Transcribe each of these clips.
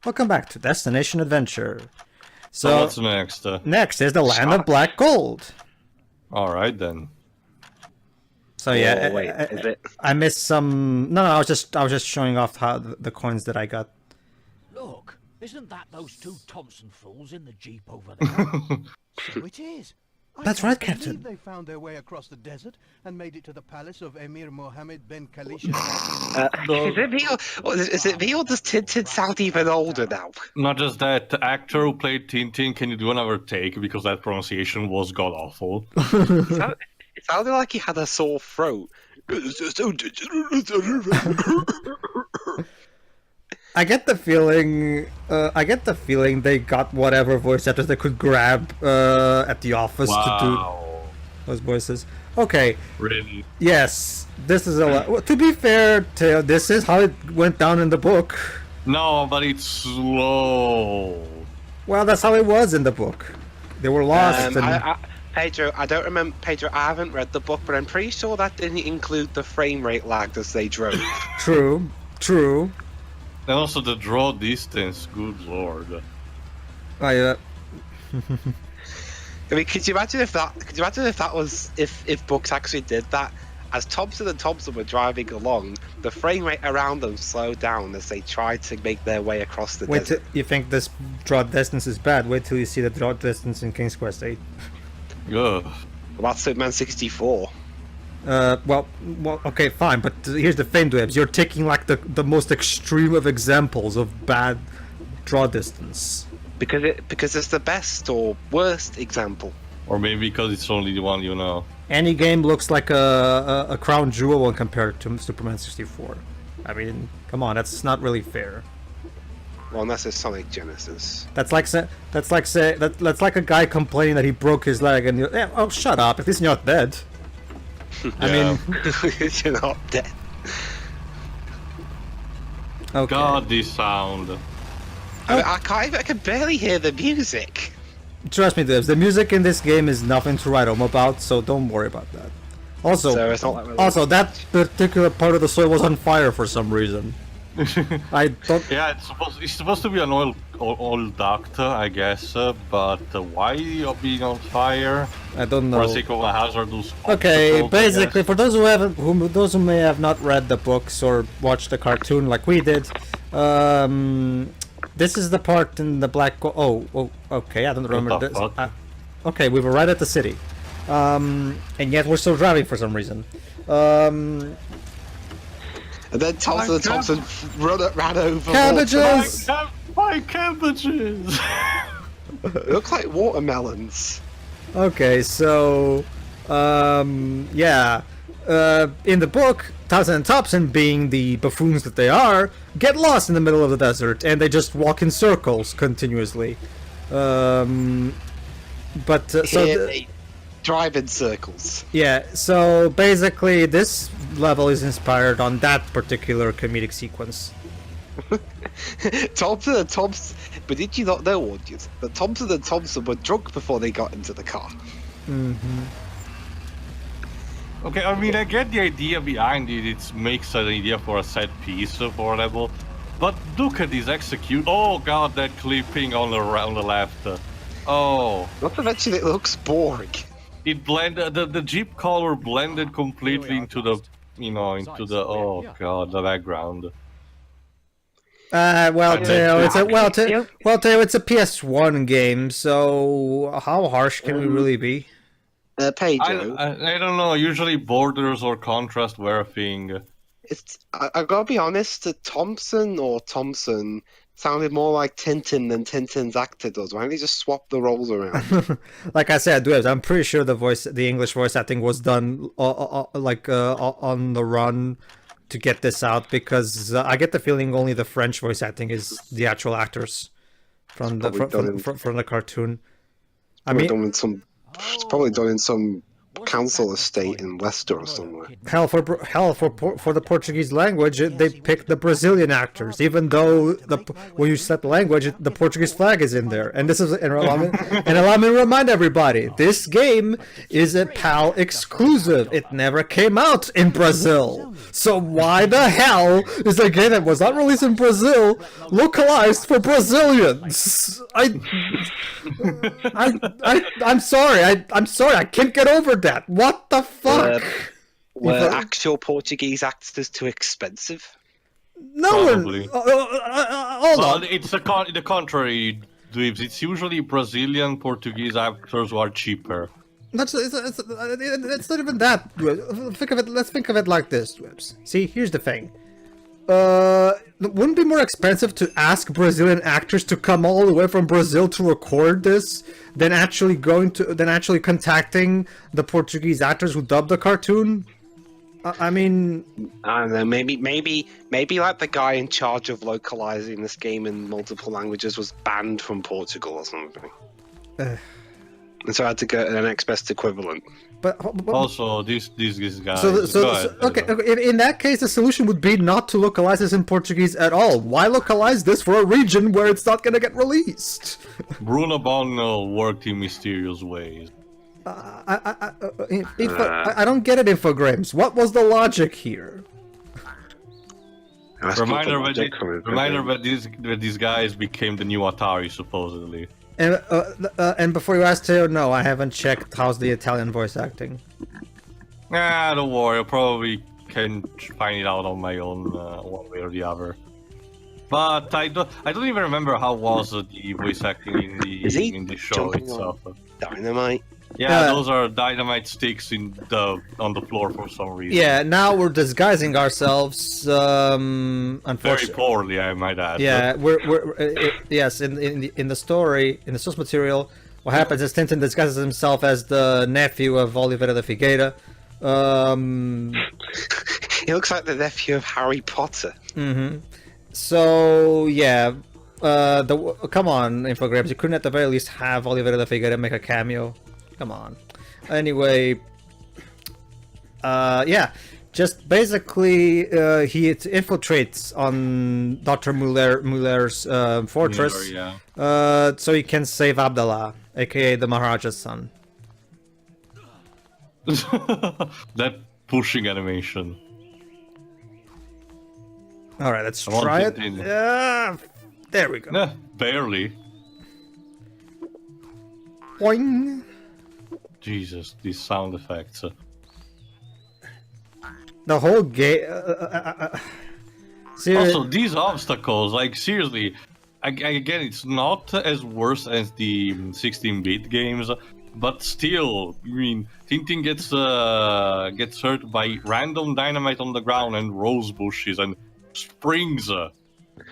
Welcome back to Destination Adventure. So what's next? Next is the Land of Black Gold. Alright then. So yeah, wait, is it? I missed some. No, I was just showing off how the coins that I got. Look, isn't that those two Thompson fools in the jeep over there? So it is. That's right, Captain. They found their way across the desert and made it to the palace of Emir Mohammed bin Khalisha. Is it me or does Tintin sound even older now? Not just that, the actor who played Tintin, can you do another take? Because that pronunciation was god-awful. It sounded like he had a sore throat. I get the feeling they got whatever voice actors they could grab at the office to do those voices. Okay. Really? Yes, this is a lot. Well, to be fair, this is how it went down in the book. No, but it's slow. Well, that's how it was in the book. They were lost. Pedro, I don't remember. Pedro, I haven't read the book, but I'm pretty sure that didn't include the frame rate lag as they drove. True. And also the draw distance, good lord. I mean, could you imagine if that was if books actually did that? As Thompson and Thompson were driving along, the frame rate around them slowed down as they tried to make their way across the desert. You think this draw distance is bad? Wait till you see the draw distance in King's Quest 8. Ugh. About Superman 64. Well, okay, fine, but here's the thing, Dwebs. You're taking like the most extreme of examples of bad draw distance. Because it's the best or worst example. Or maybe because it's only the one you know. Any game looks like a crown jewel when compared to Superman 64. I mean, come on, that's not really fair. Well, unless it's Sonic Genesis. That's like a guy complaining that he broke his leg, and oh, shut up! At least you're not dead. I mean, you're not dead. Okay. God, this sound. I can barely hear the music. Trust me, Dibs, the music in this game is nothing to write home about, so don't worry about that. Also, So it's not like also that particular part of the soil was on fire for some reason. I don't. Yeah, it's supposed to be an old doctor, I guess, but why being on fire? I don't know. For the sake of a hazardous. Okay, obstacle, basically, for those who may have not read the books or watched the cartoon like we did, this is the part in the Black. Oh, okay. I don't remember this. Okay, we were right at the city, and yet we're still driving for some reason. And then Thompson ran over. Cabbages! My cabbages! It looks like watermelons. Okay, so yeah, in the book, Thompson and Thompson, being the buffoons that they are, get lost in the middle of the desert, and they just walk in circles continuously. So They drive in circles. yeah, so basically, this level is inspired on that particular comedic sequence. Thompson and Thompson, but did you not know, audience, that Thompson and Thompson were drunk before they got into the car? Okay, I mean, I get the idea behind it. It makes an idea for a set piece for a level. But look at this execute. Oh god, that clipping on the left. Oh. Not to mention it looks boring. It blended, the Jeep color blended completely into the, oh god, the background. Teo, it's a PS1 game, so how harsh can we really be? Pedro, I don't know, usually borders or contrast were a thing. I gotta be honest, Thompson sounded more like Tintin than Tintin's actor does. Why don't they just swap the roles around? Like I said, Dwebs, I'm pretty sure the English voice acting was done on the run to get this out, because I get the feeling only the French voice acting is the actual actors from the cartoon. It's probably done in some council estate in Leicester or somewhere. Hell, for the Portuguese language, they picked the Brazilian actors, even though when you set the language, the Portuguese flag is in there. And this is and allow me to remind everybody, this game is a PAL exclusive. It never came out in Brazil. So why the hell is a game that was not released in Brazil localized for Brazilians? I'm sorry. I'm sorry. I can't get over that. What the fuck? Were actual Portuguese actors too expensive? No one. Probably. Hold Well, on. it's the contrary, Dweebs. It's usually Brazilian Portuguese actors who are cheaper. It's not even that. Think of it. Let's think of it like this, Dweebs. See, here's the thing. Wouldn't it be more expensive to ask Brazilian actors to come all the way from Brazil to record this than actually contacting the Portuguese actors who dubbed the cartoon? I mean, I don't know. Maybe like the guy in charge of localizing this game in multiple languages was banned from Portugal or something, and so I had to get an next best equivalent. but Also, these guys. So, Go ahead, okay, Pedro. in that case, the solution would be not to localize this in Portuguese at all. Why localize this for a region where it's not gonna get released? Bruno Bognol worked in mysterious ways. I don't get it, Infogrames. What was the logic here? Reminder that these guys became the new Atari, supposedly. And before you ask Teo, no, I haven't checked how's the Italian voice acting. Don't worry, I probably can find it out on my own, one way or the other. But I don't even remember how was the voice acting in the show jumping itself. Dynamite. Yeah, those are dynamite sticks on the floor for some reason. Yeah, now we're disguising ourselves. Very Unfortunately, poorly, I might add. yeah, yes. In the story, in the source material, what happens is Tintin disguises himself as the nephew of Oliveira de Figueira. He looks like the nephew of Harry Potter. So yeah, come on, Infogrames. You couldn't at the very least have Oliveira de Figueira make a cameo. Come on. Anyway, yeah, just basically he infiltrates on Doctor Muller's fortress, so he can save Abdallah, aka the Maharaja's son. That pushing animation. All right, let's want try it. Tintin. There we go. Nah, barely. Boing. Jesus, these sound effects. The whole game. Also, these obstacles, like seriously, again, it's not as worse as the 16-bit games, but still, I mean, Tintin gets hurt by random dynamite on the ground and rose bushes and springs,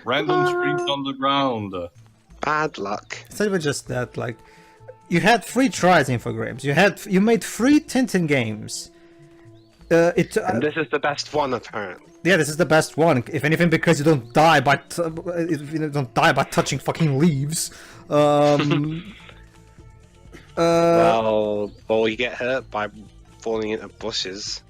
random springs on the ground. Bad luck. It's not even just that. Like, you had 3 tries, Infogrames. You made 3 Tintin games. And this is the best one, apparently. Yeah, this is the best one. If anything, because you don't die by touching fucking leaves. Well, you get hurt by falling into bushes.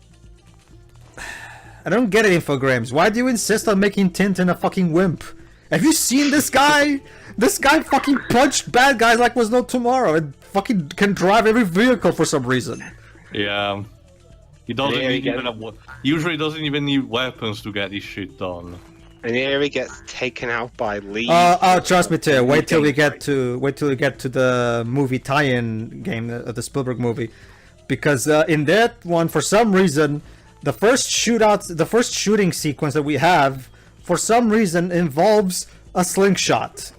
I don't get it, Infogrames. Why do you insist on making Tintin a fucking wimp? Have you seen this guy? This guy fucking punched bad guys like was no tomorrow and fucking can drive every vehicle for some reason. Yeah. He doesn't usually doesn't even need weapons to get his shit done. And here he gets taken out by Lee. Trust me, Teo. Wait till we get to the movie tie-in game, the Spielberg movie, because in that one, for some reason, the first shooting sequence that we have, for some reason, involves a slingshot.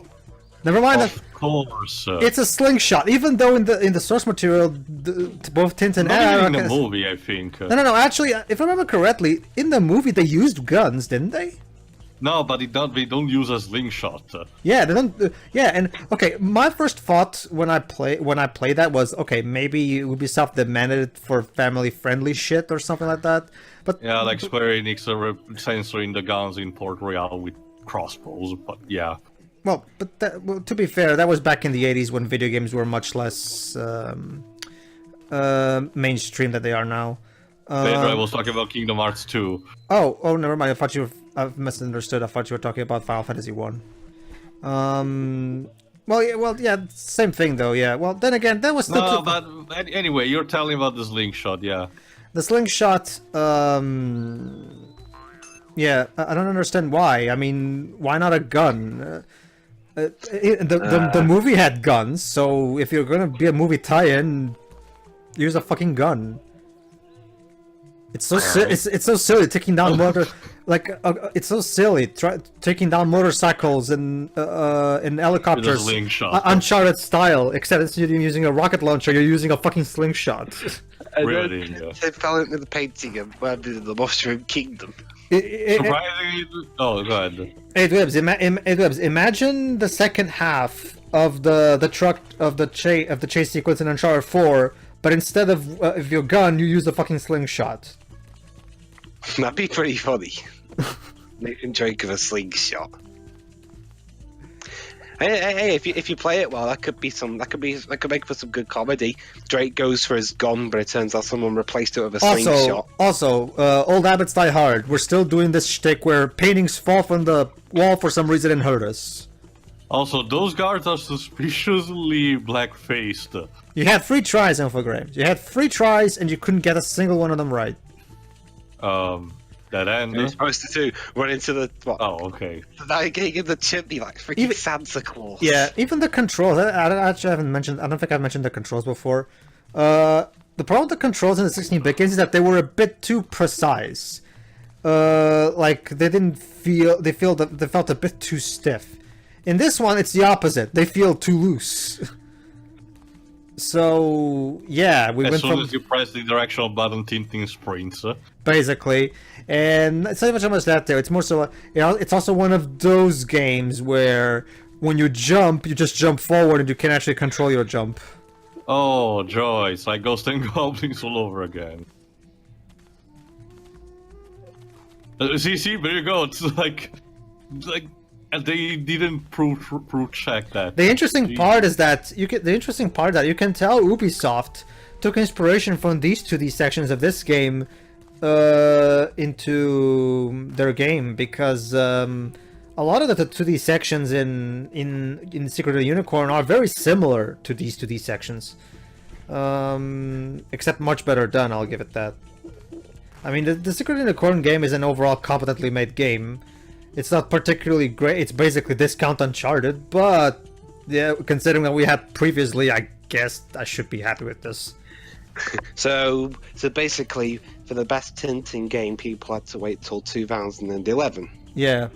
Never mind. Of course. It's a slingshot, even though in the source material, both Tintin and in the movie, I think. No. Actually, if I remember correctly, in the movie they used guns, didn't they? No, but they don't use a slingshot. Yeah, they don't. Yeah, and okay, my first thought when I played that was, okay, maybe Ubisoft demanded it for family-friendly shit or something like that. But yeah, like Square Enix are censoring the guns in Port Royale with crossbows. But yeah. Well, but to be fair, that was back in the 80s when video games were much less mainstream that they are now. Pedro, I was talking about Kingdom Hearts 2. Oh, never mind. I've misunderstood. I thought you were talking about Final Fantasy 1. Well, yeah, same thing though. Yeah. Well, then again, that was still. No, but anyway, you're telling about the slingshot, yeah. The slingshot. Yeah, I don't understand why. I mean, why not a gun? The movie had guns, so if you're gonna be a movie tie-in, use a fucking gun. It's so it's so silly taking down it's so silly taking down motorcycles and in helicopters, Uncharted style. Except instead of using a rocket launcher, you're using a fucking slingshot. Really? Yeah. They fell into the painting of the Mushroom Kingdom. Surprisingly, oh, go ahead. Edwebs, imagine the second half of the chase sequence in Uncharted 4, but instead of your gun, you use a fucking slingshot. That'd be pretty funny. Nathan Drake of a slingshot. Hey, if you play it well, that could make for some good comedy. Drake goes for his gun, but it turns out someone replaced it with a slingshot. Also, old habits die hard. We're still doing this shtick where paintings fall from the wall for some reason and hurt us. Also, those guards are suspiciously black-faced. You had 3 tries, Infogrames. You had 3 tries, and you couldn't get a single one of them right. That end. You're supposed to run into the. What? Oh, okay. Now getting in the chimney like freaking Santa Claus. Yeah, even the controls. I haven't mentioned. I don't think I've mentioned the controls before. The problem with the controls in the 16-bit games is that they were a bit too precise. Like they didn't feel. They felt a bit too stiff. In this one, it's the opposite. They feel too loose. So yeah, as soon as you press the directional button, Tintin sprints. Basically, and it's not even so much that there. It's more so, it's also one of those games where when you jump, you just jump forward and you can actually control your jump. Oh, joy! It's like Ghosts and Goblins all over again. See, there you go. It's like. And they didn't proof check that. The interesting part is that you can tell Ubisoft took inspiration from these 2D sections of this game into their game, because a lot of the 2D sections in Secret of the Unicorn are very similar to these 2D sections, except much better done. I'll give it that. I mean, the Secret of the Unicorn game is an overall competently made game. It's not particularly great. It's basically discount Uncharted, but yeah, considering that we had previously, I guess I should be happy with this. So basically, for the best Tintin game, people had to wait till 2011. Yeah,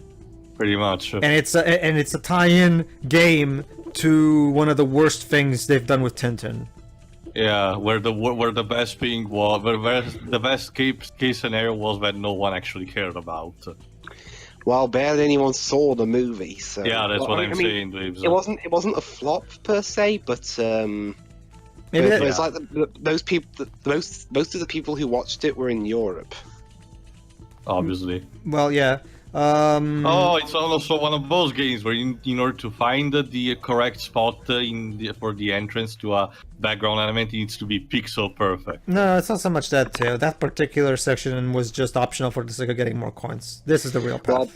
pretty much. And it's a tie-in game to one of the worst things they've done with Tintin. Yeah, where the best thing was, where the best case scenario was that no one actually cared about. Well, barely anyone saw the movie, so yeah, that's what I'm saying. It wasn't a flop per se, but maybe it's like those people. Most of the people who watched it were in Europe. Obviously. Well, yeah. It's also one of those games where in order to find the correct spot for the entrance to a background element, it needs to be pixel perfect. No, it's not so much that too. That particular section was just optional for the sake of getting more coins. This is the real path.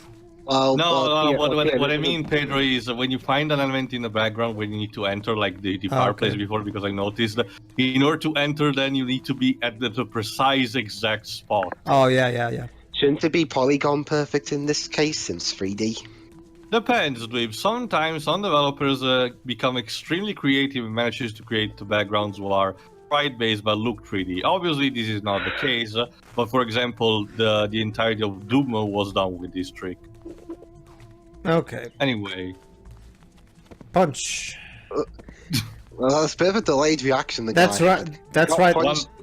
What I mean, Pedro, is when you find an element in the background where you need to enter, like the fireplace before, because I noticed that in order to enter, then you need to be at the precise exact spot. Oh, yeah. Shouldn't it be polygon perfect in this case since 3D? Depends, Dweeb. Sometimes some developers become extremely creative and manages to create the backgrounds that are sprite-based but look 3D. Obviously, this is not the case, but for example, the entirety of Doom was done with this trick. Okay. Anyway. Punch. Well, that's a bit of a delayed reaction. That's right.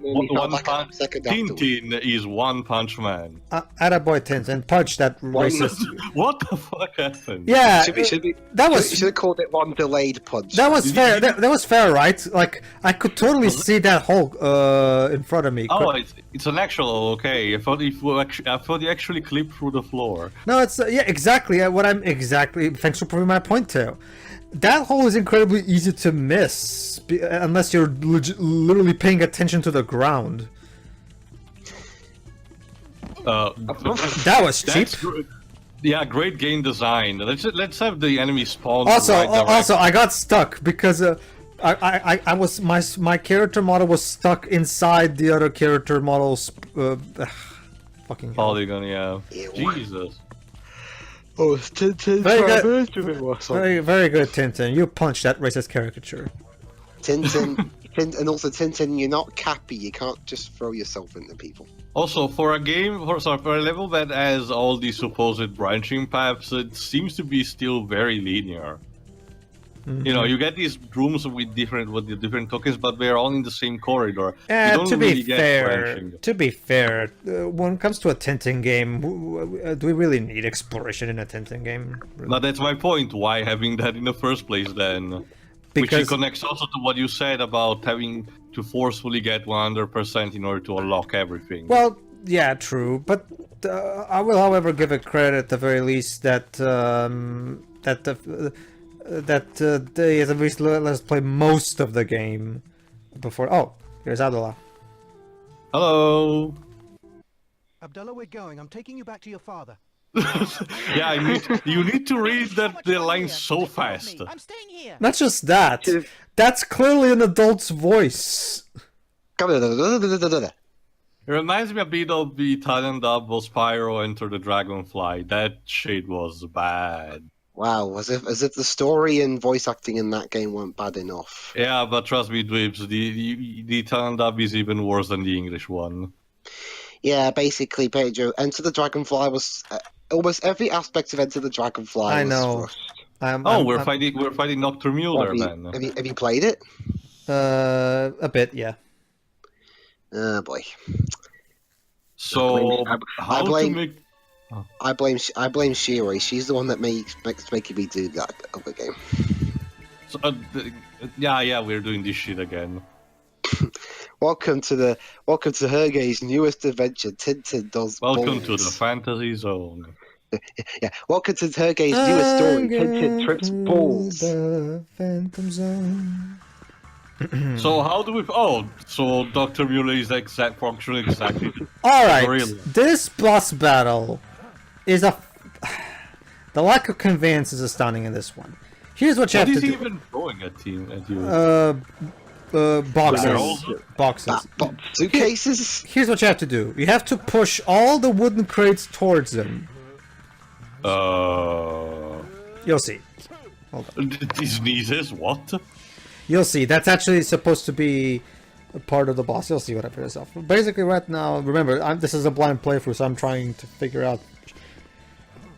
Maybe felt One like a punch. second afterwards. Tintin is One Punch Man. Attaboy Tintin, punch that racist. What the fuck happened? Yeah, Should be, that was should have called it one delayed punch. that was fair. That was fair, right? Like I could totally see that hole in front of me. Oh, it's an actual okay. I thought you actually clipped through the floor. No, it's yeah, exactly what I'm exactly. Thanks for proving my point too. That hole is incredibly easy to miss unless you're literally paying attention to the ground. That was cheap. Yeah, great game design. Let's have the enemy spawn. Also, the right also, I got stuck because I was my character model was stuck inside the other character models. Fucking hell. polygon. Yeah. Ew. Jesus. Oh, it's Tintin. Very good, Tintin. You punched that racist caricature. Tintin, and also Tintin, you're not Cappy. You can't just throw yourself into people. Also, for a level that has all these supposed branching paths, it seems to be still very linear. You know, you get these rooms with the different tokens, but they're all in the same corridor. You don't To really be get fair, branching. when it comes to a Tintin game, do we really need exploration in a Tintin game? Really? But that's my point. Why having that in the first place then? Because Which connects also to what you said about having to forcefully get 100% in order to unlock everything. well, yeah, true. But I will, however, give it credit at the very least that they at least let us play most of the game before. Oh, here's Abdullah. Hello. Abdullah, we're going. I'm taking you back to your father. Yeah, you need to read the lines so fast. I'm staying here. Not just that. That's clearly an adult's voice. It reminds me a bit of the Italian dub of Spyro Enter the Dragonfly. That shit was bad. Wow, as if the story and voice acting in that game weren't bad enough. Yeah, but trust me, Dweebs, the Italian dub is even worse than the English one. Yeah, basically, Pedro, Enter the Dragonfly was almost every aspect of Enter the Dragonfly. I was know. rushed. We're fighting Doctor Muller then. Have you played it? A bit, yeah. Oh boy. So I blame Shiri. She's the one that makes making me do that other game. So, yeah, we're doing this shit again. Welcome to Hergé's newest adventure. Tintin does. Welcome to balls. the fantasy zone. Yeah, welcome to Hergé's newest story. Tintin trips balls. The Phantom Zone. So how do we? Oh, so Doctor Muller is functioning exactly. All right, Really? this boss battle is the lack of conveyance is astounding in this one. Here's what you What have is to he do. even throwing at you? Boxes. Boxes. Suitcases. Here's what you have to do. You have to push all the wooden crates towards them. You'll see. Hold on. These sneezes, what? You'll see. That's actually supposed to be a part of the boss. You'll see whatever for yourself. Basically, right now, remember, this is a blind playthrough, so I'm trying to figure out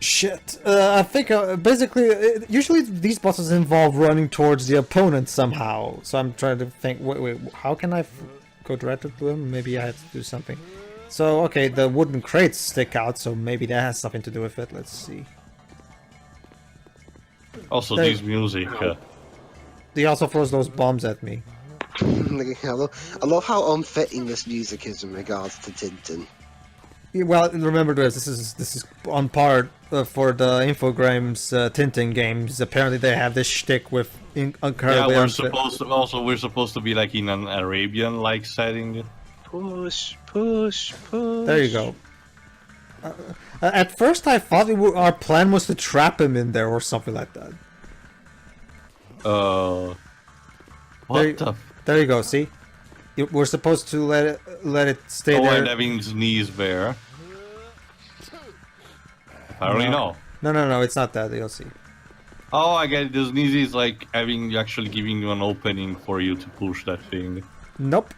shit. I think usually these bosses involve running towards the opponent somehow. So I'm trying to think. Wait, how can I go directly to him? Maybe I have to do something. So okay, the wooden crates stick out, so maybe that has something to do with it. Let's see. Also, They- this music. He also throws those bombs at me. I love how unfitting this music is in regards to Tintin. Yeah, well, remember this is on par for the Infogrames Tintin games. Apparently, they have this shtick with Yeah, incredibly we're unfit. supposed to be like in an Arabian-like setting. Push. There you go. At first, I thought our plan was to trap him in there or something like that. What the? There you go. See, we're supposed to let it stay Oh, there. and having his knees bare. Apparently no. No, it's not that. You'll see. Oh, I get it. The sneeze is like actually giving you an opening for you to push that thing. Nope.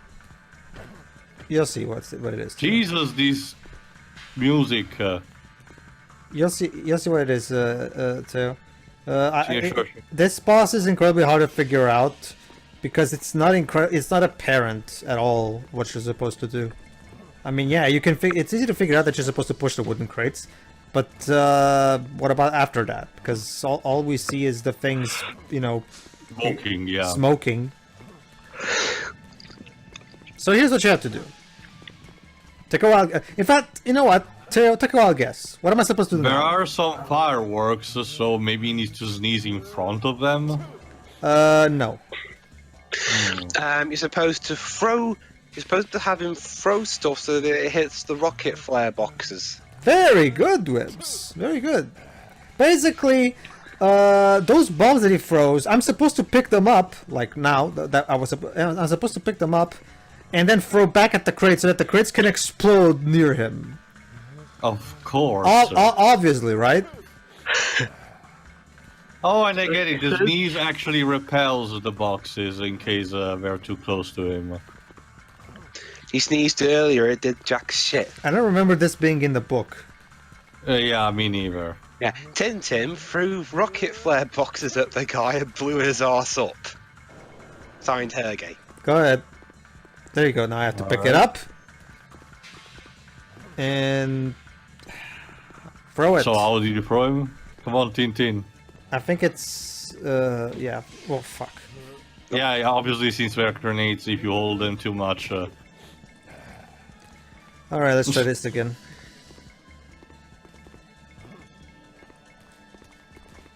You'll see what it is. Jesus, this music. You'll see what it is, Teo. Sure. This boss is incredibly hard to figure out because it's not it's not apparent at all what you're supposed to do. I mean, yeah, you can. It's easy to figure out that you're supposed to push the wooden crates, but what about after that? Because all we see is the things, you know, Smoking, yeah. smoking. So here's what you have to do. Take a wild. In fact, you know what? Take a wild guess. What am I supposed to do There now? are some fireworks, so maybe he needs to sneeze in front of them. No. You're supposed to throw. You're supposed to have him throw stuff so that it hits the rocket flare boxes. Very good, Whips. Very good. Basically, those bombs that he throws, I'm supposed to pick them up, like now, I'm supposed to pick them up, and then throw back at the crate so that the crates can explode near him. Of course. Obviously, right? Oh, and I get it. The sneeze actually repels the boxes in case we're too close to him. He sneezed earlier, it did jack shit. I don't remember this being in the book. Yeah, me neither. Yeah, Tintin threw rocket flare boxes at the guy and blew his arse up. Signed Hergé. Go ahead. There you go. Now I have to pick it up. And throw it. So how did you throw him? Come on, Tintin. I think it's yeah. Well, fuck. Yeah, obviously since they're grenades, if you hold them too much. All right, let's try this again.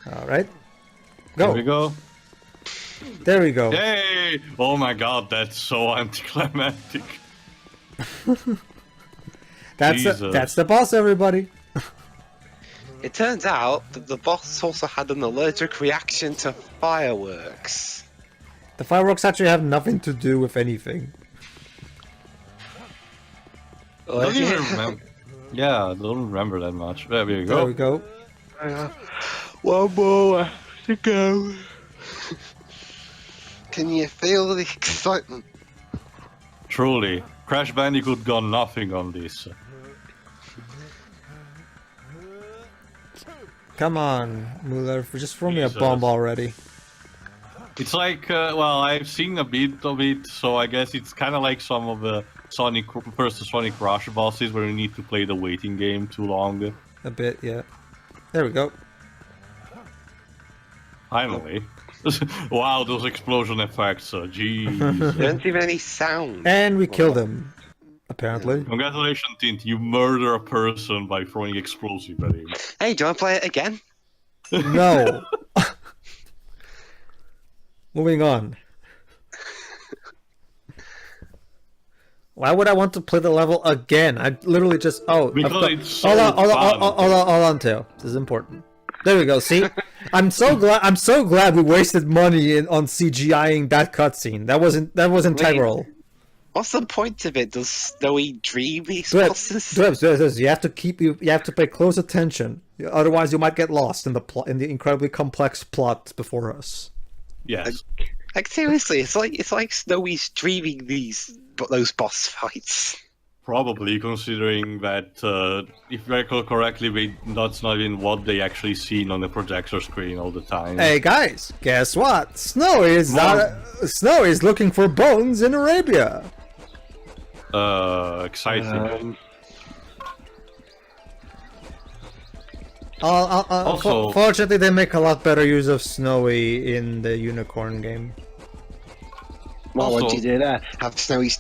All right. Go. There we go. There we go. Yay! Oh my god, that's so anticlimactic. That's the boss, everybody. It turns out that the boss also had an allergic reaction to fireworks. The fireworks actually have nothing to do with anything. I don't even remember. Yeah, I don't remember that much. There we go. There we go. One more to go. Can you feel the excitement? Truly, Crash Bandicoot got nothing on this. Come on, Muller, just throw me a Jesus. bomb already. It's like, well, I've seen a bit of it, so I guess it's kind of like some of the Sonic versus Sonic Rush bosses where you need to play the waiting game too long. A bit, yeah. There we go. Finally. Wow, those explosion effects, jeez. There isn't even any sound. And we killed him, apparently. Congratulations, Tint, you murder a person by throwing explosive at him. Hey, do you want to play it again? No. Moving on. Why would I want to play the level again? I literally just Because it's so hold fun. on, Teo. This is important. There we go. See, I'm so glad we wasted money on CGIing that cutscene. That was integral. What's the point of it? Does Snowy dream these Dwebs, bosses? you have to pay close attention. Otherwise, you might get lost in the incredibly complex plot before us. Yes. Like seriously, it's like Snowy's dreaming those boss fights. Probably, considering that, if I recall correctly, that's not even what they actually seen on the projector screen all the time. Hey guys, guess what? Snowy is looking for bones in Arabia. Exciting. Also, fortunately, they make a lot better use of Snowy in the Unicorn game. Well, Also- what'd you do there? Have Snowy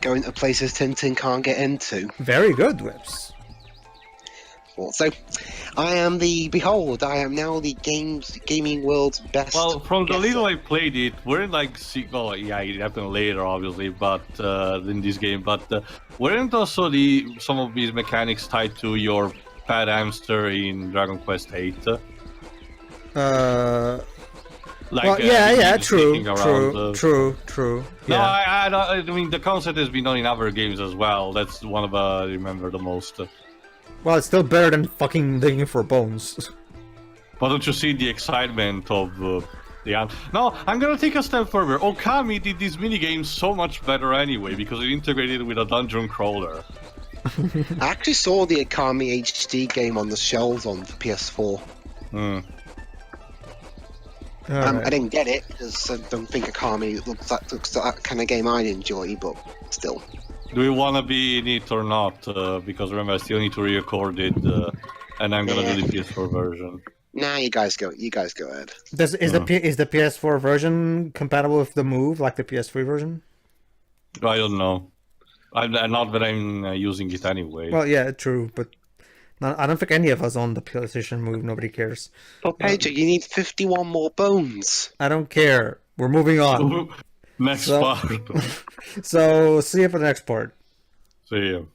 go into places Tintin can't get into. Very good, Whips. So, I am now the gaming world's best. Well, from the guesser. little I played it, weren't like, well, yeah, it happened later, obviously, but in this game, but weren't also some of these mechanics tied to your pet hamster in Dragon Quest VIII? Like, Well, yeah, true. sneaking around, Yeah. No, I mean, the concept has been done in other games as well. That's one of I remember the most. Well, it's still better than fucking digging for bones. But don't you see the excitement of the... No, I'm gonna take a step further. Okami did these minigames so much better anyway, because it integrated with a dungeon crawler. I actually saw the Akami HD game on the shelves on the PS4. Alright. I didn't get it because I don't think Akami looks like that kind of game I'd enjoy, but still. Do we want to be in it or not? Because remember, I still need to re-record it, and I'm gonna do the PS4 version. Nah, you guys go ahead. Is the PS4 version compatible with the Move like the PS3 version? I don't know. Not that I'm using it anyway. Well, yeah, true, but I don't think any of us own the PlayStation Move. Nobody cares. But Pedro, you need 51 more bones. I don't care. We're moving on. Next So- part. So, see you for the next part. See you.